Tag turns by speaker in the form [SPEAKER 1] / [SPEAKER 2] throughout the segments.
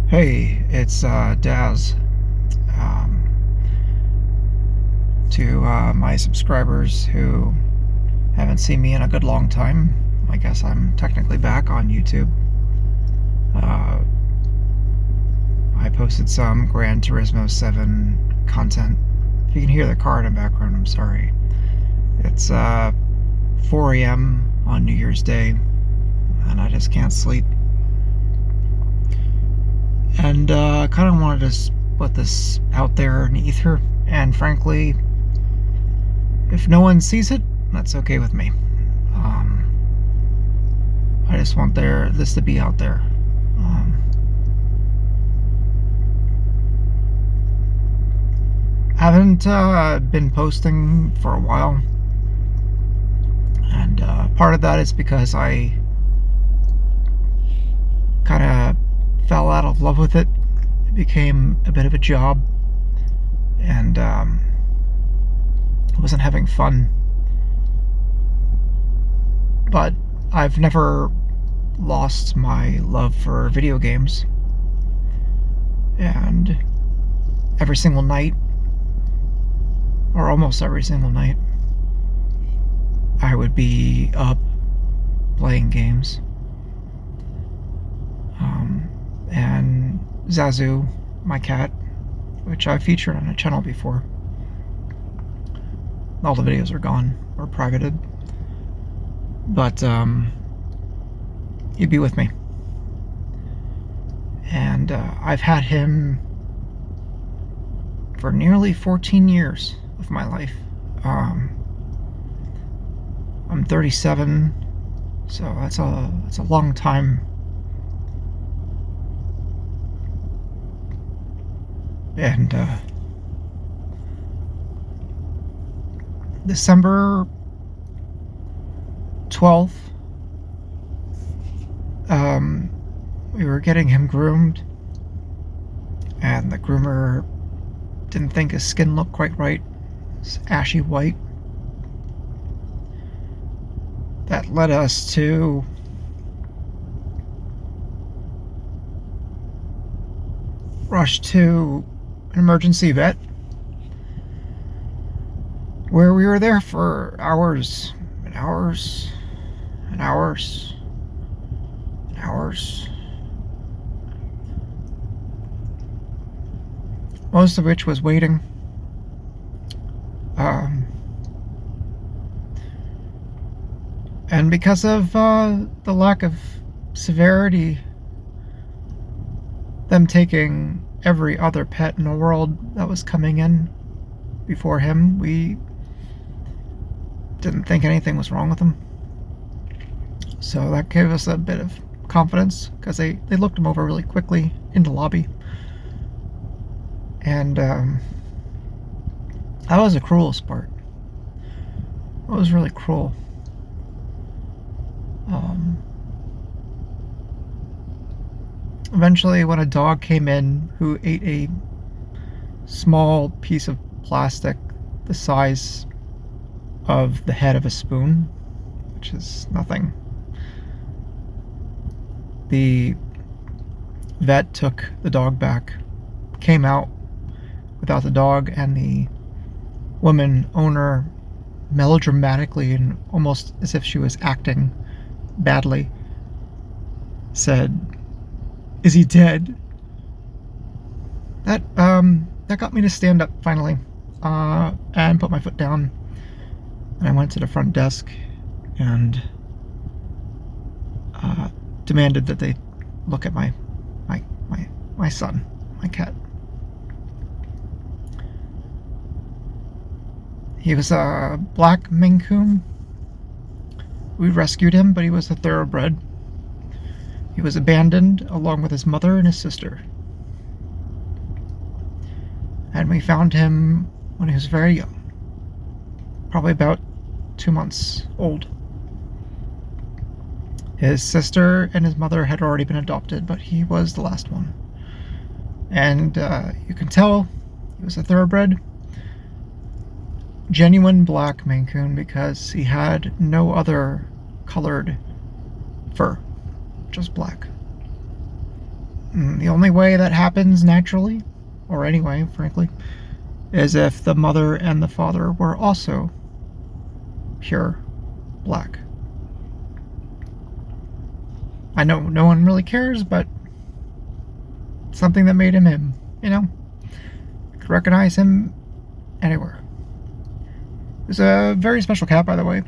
[SPEAKER 1] Hey, it's Daz. Um, to my subscribers who haven't seen me in a good long time, I guess I'm technically back on YouTube. Uh, I posted some Gran Turismo 7 content. If you can hear the car in the background, I'm sorry. It's 4 a.m. on New Year's Day, and I just can't sleep. And I kind of wanted to put this out there in ether, and frankly, if no one sees it, that's okay with me. Um, I just want this to be out there. Um, haven't been posting for a while, and part of that is because I kind of fell out of love with it. It became a bit of a job, and I wasn't having fun. But I've never lost my love for video games, and every single night, or almost every single night, I would be up playing games. And Zazu, my cat, which I've featured on a channel before, all the videos are gone or privated, but he'd be with me. And I've had him for nearly 14 years of my life. I'm 37, so that's a long time. And December 12th, we were getting him groomed, and the groomer didn't think his skin looked quite right. It's ashy white. That led us to rush to an emergency vet, where we were there for hours and hours and hours and hours, most of which was waiting. And because of the lack of severity, them taking every other pet in the world that was coming in before him, we didn't think anything was wrong with him. So that gave us a bit of confidence, because they looked him over really quickly in the lobby. And that was the cruelest part. It was really cruel. Eventually, when a dog came in who ate a small piece of plastic the size of the head of a spoon, which is nothing, the vet took the dog back, came out without the dog, and the woman owner, melodramatically and almost as if she was acting badly, said, "Is he dead?" That got me to stand up finally, and put my foot down. And I went to the front desk and demanded that they look at my son, my cat. He was a black Maine Coon. We rescued him, but he was a thoroughbred. He was abandoned along with his mother and his sister. And we found him when he was very young, probably about 2 months old. His sister and his mother had already been adopted, but he was the last one. And you can tell he was a thoroughbred, genuine black Maine Coon, because he had no other colored fur, just black. The only way that happens naturally, or anyway, frankly, is if the mother and the father were also pure black. I know no one really cares, but something that made him him, you know? Could recognize him anywhere. He's a very special cat, by the way.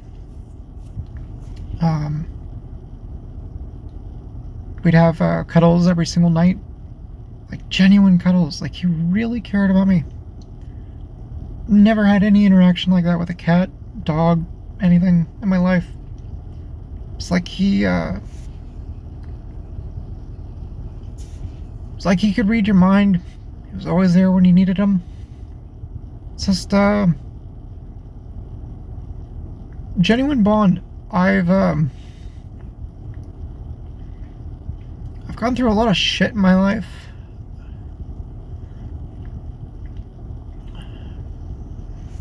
[SPEAKER 1] We'd have cuddles every single night. Like, genuine cuddles. Like, he really cared about me. Never had any interaction like that with a cat, dog, anything in my life. It's like he, it's like he could read your mind. He was always there when you needed him. It's just, genuine bond. I've gone through a lot of shit in my life.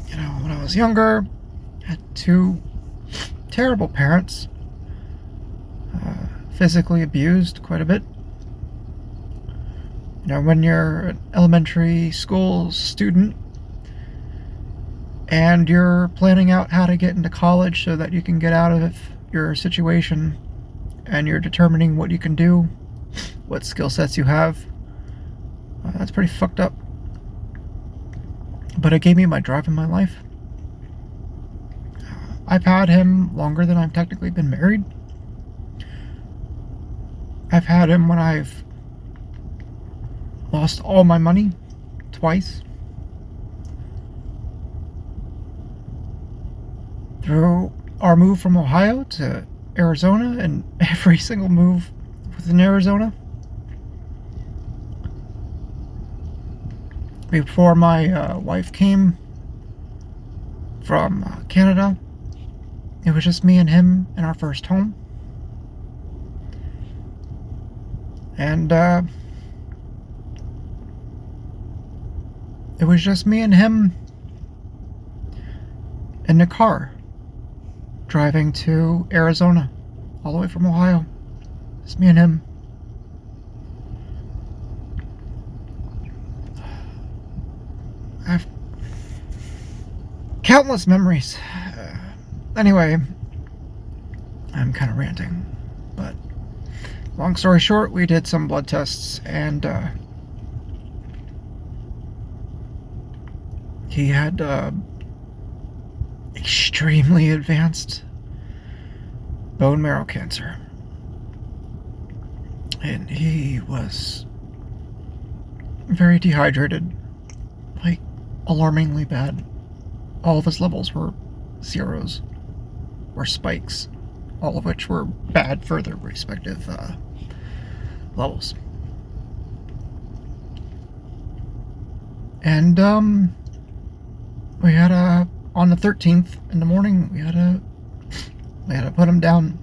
[SPEAKER 1] You know, when I was younger, I had 2 terrible parents. Physically abused quite a bit. You know, when you're an elementary school student and you're planning out how to get into college so that you can get out of your situation, and you're determining what you can do, what skill sets you have, that's pretty fucked up. But it gave me my drive in my life. I've had him longer than I've technically been married. I've had him when I've lost all my money twice. Through our move from Ohio to Arizona, and every single move within Arizona. Before my wife came from Canada, it was just me and him in our first home. And it was just me and him in the car driving to Arizona, all the way from Ohio. It's me and him. I have countless memories. Anyway, I'm kind of ranting, but long story short, we did some blood tests, and he had extremely advanced bone marrow cancer, and he was very dehydrated, like alarmingly bad. All of his levels were zeros or spikes, all of which were bad for their respective levels. And we had on the 13th in the morning, we had to put him down,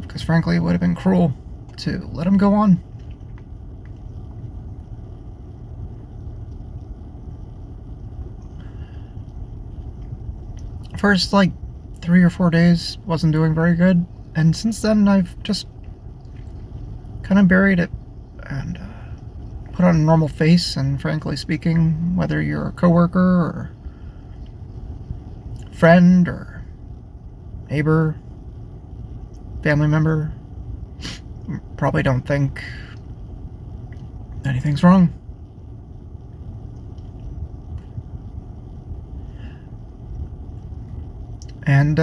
[SPEAKER 1] because frankly it would have been cruel to let him go on. First, like, 3 or 4 days wasn't doing very good, and since then I've just kind of buried it and put on a normal face. And frankly speaking, whether you're a coworker or friend or neighbor, family member, probably don't think anything's wrong. And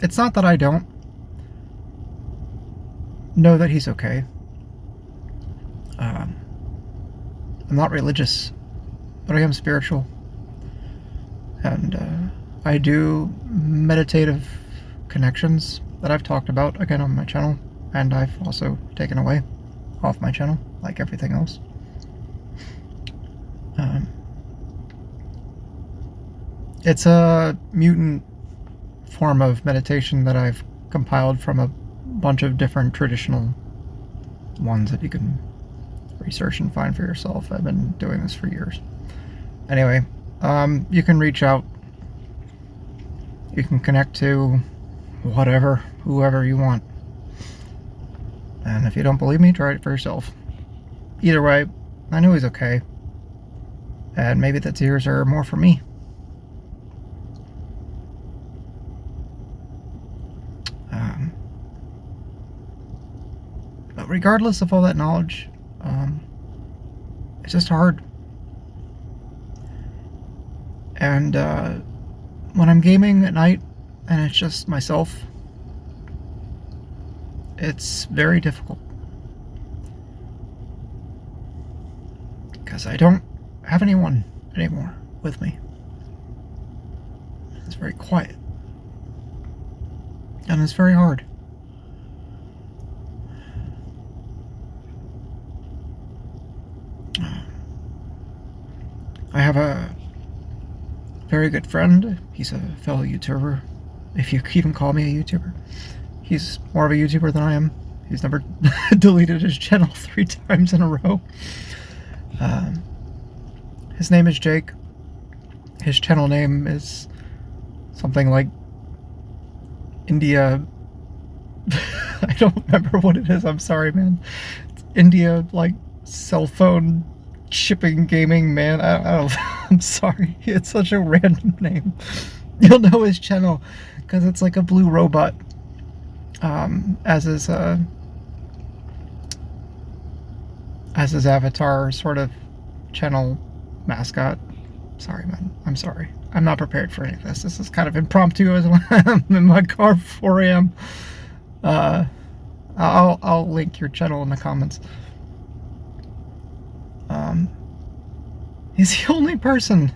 [SPEAKER 1] it's not that I don't know that he's okay. I'm not religious, but I am spiritual. And I do meditative connections that I've talked about again on my channel, and I've also taken away off my channel, like everything else. It's a mutant form of meditation that I've compiled from a bunch of different traditional ones that you can research and find for yourself. I've been doing this for years. Anyway, you can reach out. You can connect to whoever you want. And if you don't believe me, try it for yourself. Either way, I know he's okay. And maybe the tears are more for me. But regardless of all that knowledge, it's just hard. And when I'm gaming at night and it's just myself, it's very difficult. Because I don't have anyone anymore with me. It's very quiet. And it's very hard. I have a very good friend. He's a fellow YouTuber, if you even call me a YouTuber. He's more of a YouTuber than I am. He's never deleted his channel 3 times in a row. His name is Jake. His channel name is something like India. I don't remember what it is. I'm sorry, man. It's India, like, cell phone shipping gaming, man. I don't I'm sorry. It's such a random name. You'll know his channel because it's like a blue robot, as his avatar sort of channel mascot. Sorry, man. I'm sorry. I'm not prepared for any of this. This is kind of impromptu as I'm in my car 4 a.m. I'll link your channel in the comments. He's the only person,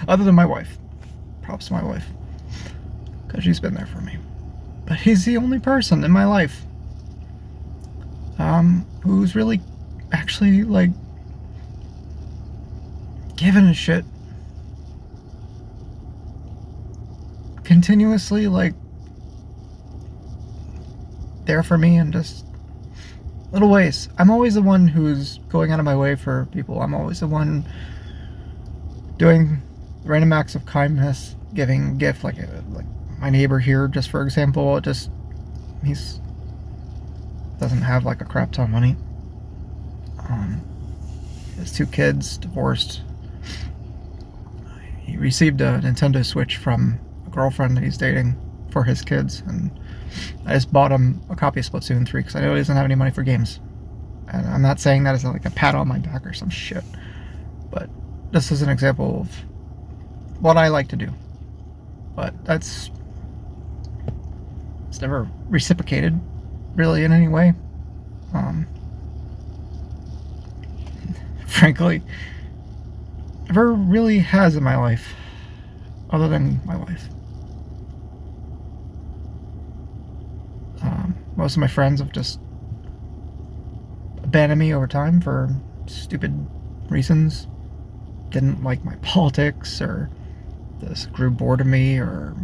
[SPEAKER 1] other than my wife. Props to my wife, because she's been there for me. But he's the only person in my life who's really actually, like, giving a shit. Continuously, like, there for me in just little ways. I'm always the one who's going out of my way for people. I'm always the one doing random acts of kindness, giving a gift, like my neighbor here, just for example. He's doesn't have like a crap ton of money. His 2 kids, divorced. He received a Nintendo Switch from a girlfriend that he's dating for his kids, and I just bought him a copy of Splatoon 3 because I know he doesn't have any money for games. And I'm not saying that as like a pat on my back or some shit, but this is an example of what I like to do. But it's never reciprocated really in any way. Frankly, never really has in my life, other than my wife. Most of my friends have just abandoned me over time for stupid reasons. Didn't like my politics, or this grew bored of me, or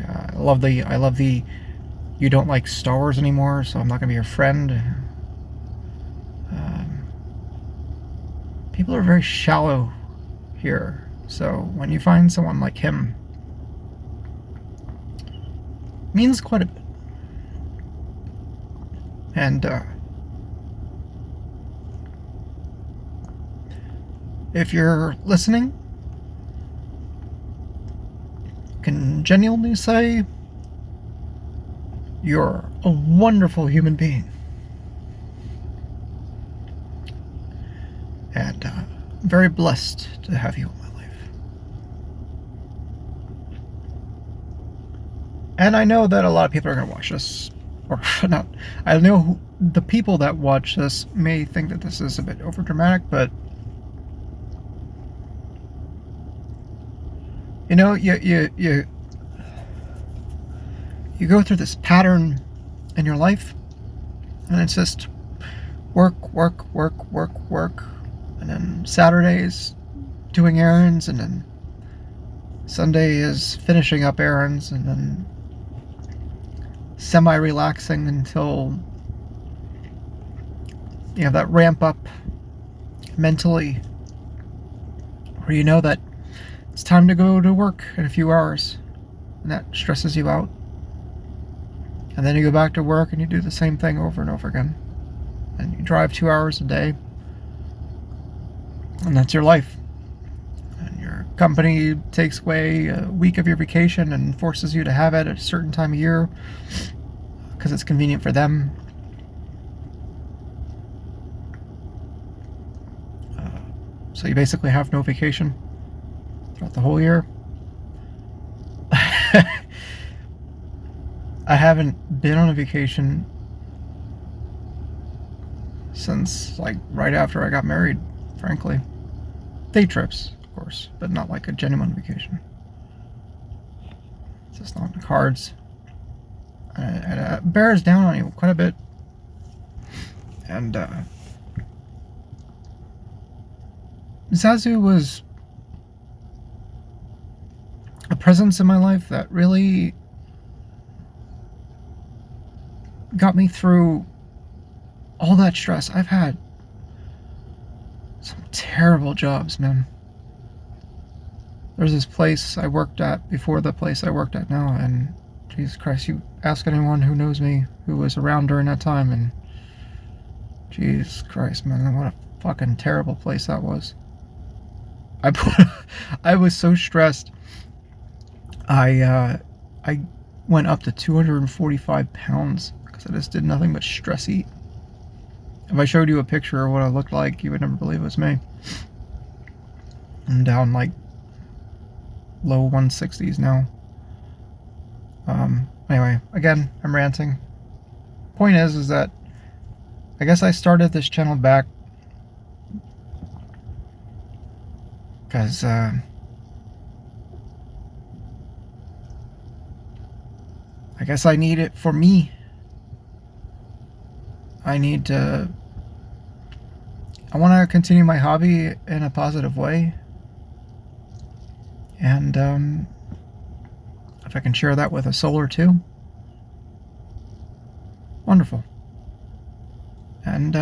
[SPEAKER 1] I love the you don't like Star Wars anymore, so I'm not gonna be your friend. People are very shallow here, so when you find someone like him, it means quite a bit. And if you're listening, I can genuinely say you're a wonderful human being. And I'm very blessed to have you in my life. And I know that a lot of people are going to watch this, or not. I know the people that watch this may think that this is a bit overdramatic, but you know, you go through this pattern in your life, and it's just work, and then Saturdays doing errands, and then Sunday is finishing up errands, and then semi-relaxing until you have that ramp up mentally where you know that it's time to go to work in a few hours, and that stresses you out. And then you go back to work and you do the same thing over and over again. And you drive 2 hours a day. And that's your life. And your company takes away a week of your vacation and forces you to have it at a certain time of year because it's convenient for them. So you basically have no vacation throughout the whole year. I haven't been on a vacation since like right after I got married, frankly. Day trips, of course, but not like a genuine vacation. It's just not in the cards. And it bears down on you quite a bit. And Zazu was a presence in my life that really got me through all that stress. I've had some terrible jobs, man. There's this place I worked at before the place I worked at now, and Jesus Christ, you ask anyone who knows me who was around during that time, and Jesus Christ, man, what a fucking terrible place that was. I was so stressed. I went up to 245 pounds because I just did nothing but stress eat. If I showed you a picture of what I looked like, you would never believe it was me. I'm down like low 160s now. Anyway, again, I'm ranting. Point is that I guess I started this channel back because I guess I need it for me. I want to continue my hobby in a positive way. And if I can share that with a soul or two, wonderful. And,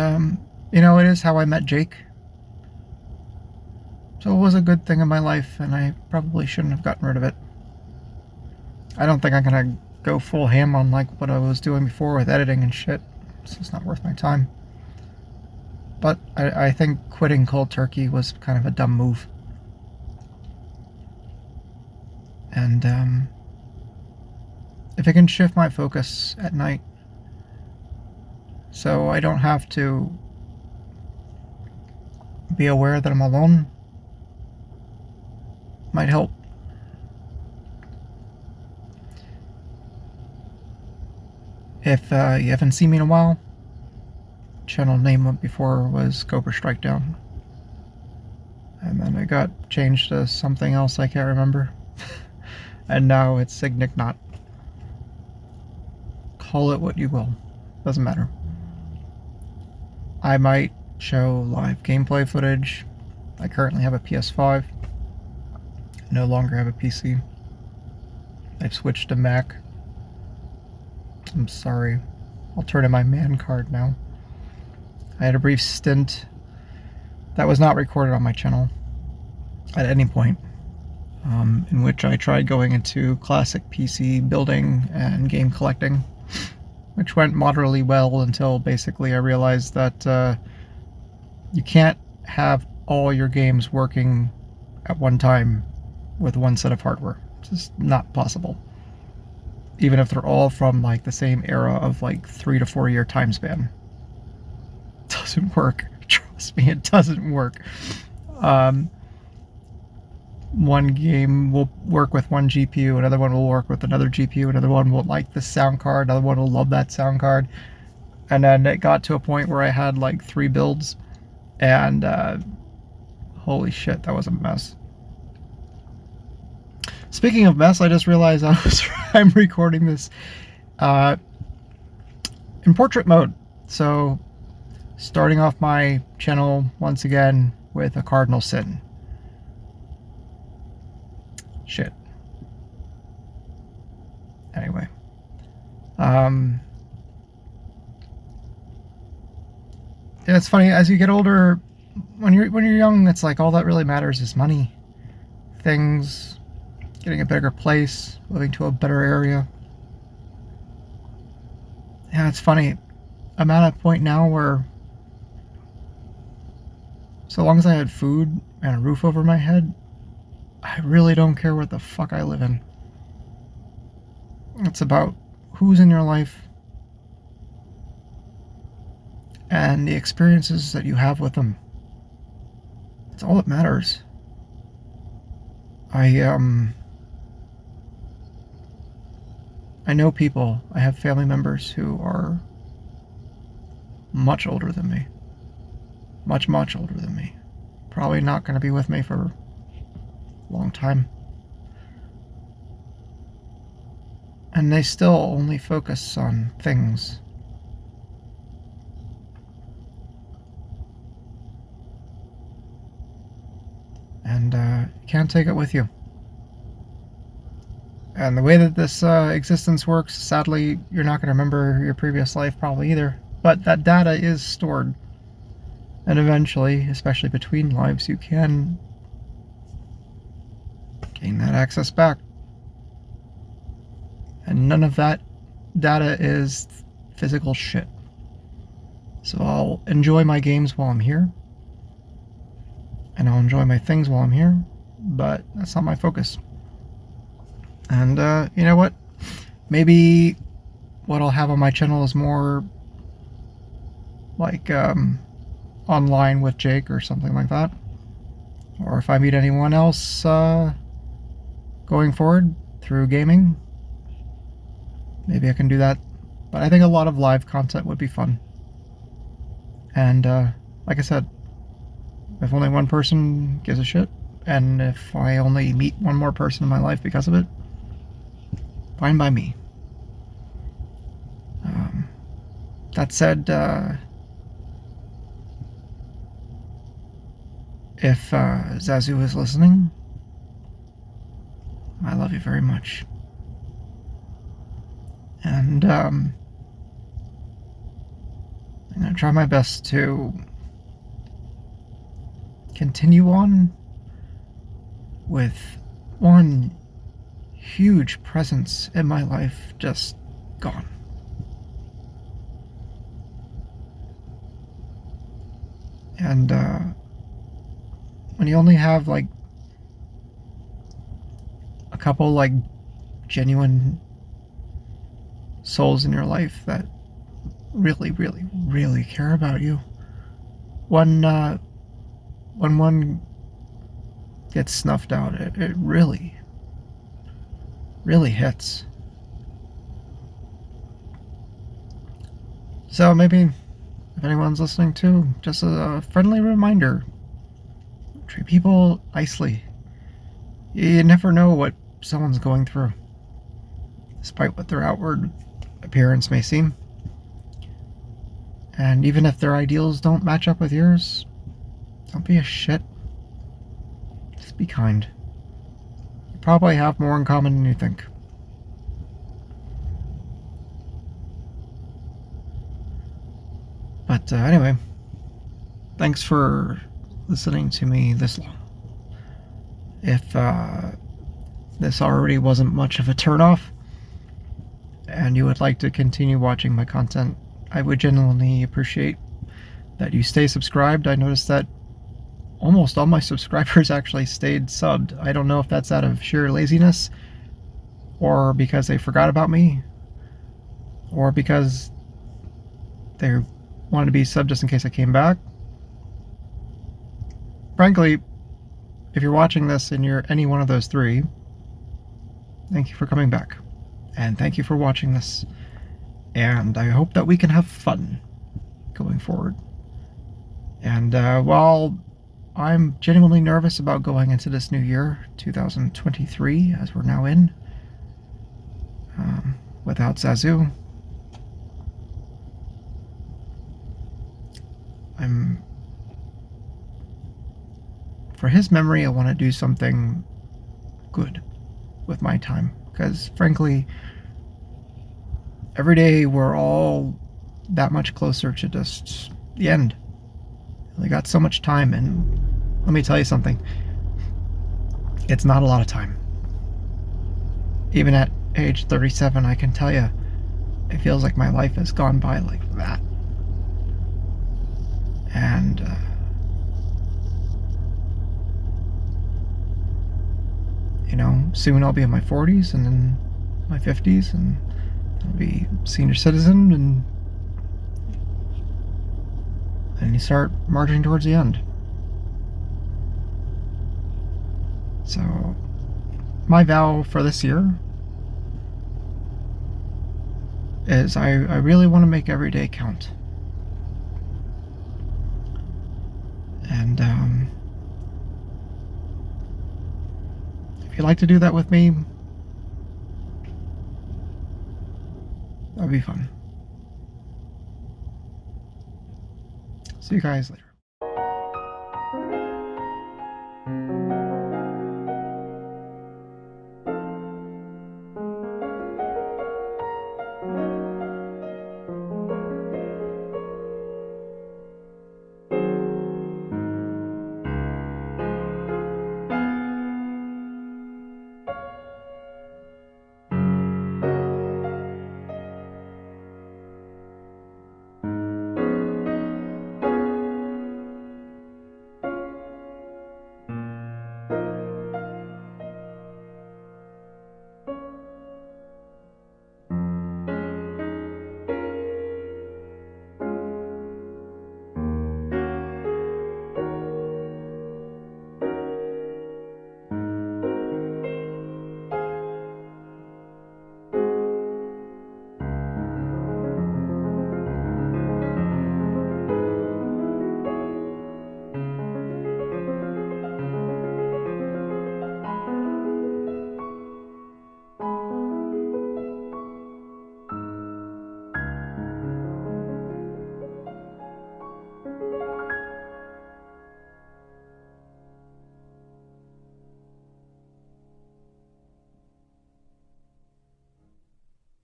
[SPEAKER 1] it is how I met Jake. So it was a good thing in my life, and I probably shouldn't have gotten rid of it. I don't think I'm going to go full ham on like what I was doing before with editing and shit. It's just not worth my time. But I think quitting cold turkey was kind of a dumb move. And if I can shift my focus at night so I don't have to be aware that I'm alone, might help. If you haven't seen me in a while, channel name before was Cobra Strike Down. And then it got changed to something else I can't remember. And now it's Signic Knot. Call it what you will. Doesn't matter. I might show live gameplay footage. I currently have a PS5. I no longer have a PC. I've switched to Mac. I'm sorry. I'll turn in my man card now. I had a brief stint that was not recorded on my channel at any point, in which I tried going into classic PC building and game collecting, which went moderately well until basically I realized that you can't have all your games working at one time with one set of hardware. It's just not possible. Even if they're all from like the same era of like 3 to 4 year time span. It doesn't work. Trust me, it doesn't work. One game will work with one GPU, another one will work with another GPU, another one will like this sound card, another one will love that sound card. And then it got to a point where I had like 3 builds, and holy shit, that was a mess. Speaking of mess, I just realized I'm recording this in portrait mode. So, starting off my channel once again with a cardinal sin. Shit. Anyway. Yeah, it's funny, as you get older, when you're young, it's like all that really matters is money. Things, getting a bigger place, moving to a better area. Yeah, it's funny. I'm at a point now where, so long as I had food and a roof over my head, I really don't care what the fuck I live in. It's about who's in your life and the experiences that you have with them. It's all that matters. I know people, I have family members who are much older than me. Much, much older than me. Probably not going to be with me for a long time. And they still only focus on things. And you can't take it with you. And the way that this existence works, sadly, you're not going to remember your previous life probably either. But that data is stored. And eventually, especially between lives, you can gain that access back. And none of that data is physical shit. So I'll enjoy my games while I'm here. And I'll enjoy my things while I'm here. But that's not my focus. And you know what? Maybe what I'll have on my channel is more like online with Jake or something like that. Or if I meet anyone else going forward through gaming, maybe I can do that. But I think a lot of live content would be fun. And like I said, if only one person gives a shit, and if I only meet one more person in my life because of it, fine by me. That said, if Zazu is listening, I love you very much. And I'm going to try my best to continue on with one huge presence in my life just gone. And when you only have like a couple like genuine souls in your life that really, really, really care about you, when one gets snuffed out, it really, really hits. So maybe if anyone's listening too, just a friendly reminder, treat people nicely. You never know what someone's going through, despite what their outward appearance may seem. And even if their ideals don't match up with yours, don't be a shit. Just be kind. You probably have more in common than you think. But anyway, thanks for listening to me this long. If this already wasn't much of a turnoff, and you would like to continue watching my content, I would genuinely appreciate that you stay subscribed. I noticed that almost all my subscribers actually stayed subbed. I don't know if that's out of sheer laziness, or because they forgot about me, or because they wanted to be subbed just in case I came back. Frankly, if you're watching this and you're any one of those three, thank you for coming back. And thank you for watching this. And I hope that we can have fun going forward. And while I'm genuinely nervous about going into this new year, 2023, as we're now in, without Zazu, for his memory, I want to do something good with my time. Because frankly, every day we're all that much closer to just the end. We got so much time, and let me tell you something. It's not a lot of time. Even at age 37, I can tell you, it feels like my life has gone by like that. And soon I'll be in my 40s and then my 50s, and I'll be senior citizen, and you start marching towards the end. So my vow for this year is I really want to make every day count. And if you'd like to do that with me, that'd be fun. See you guys later.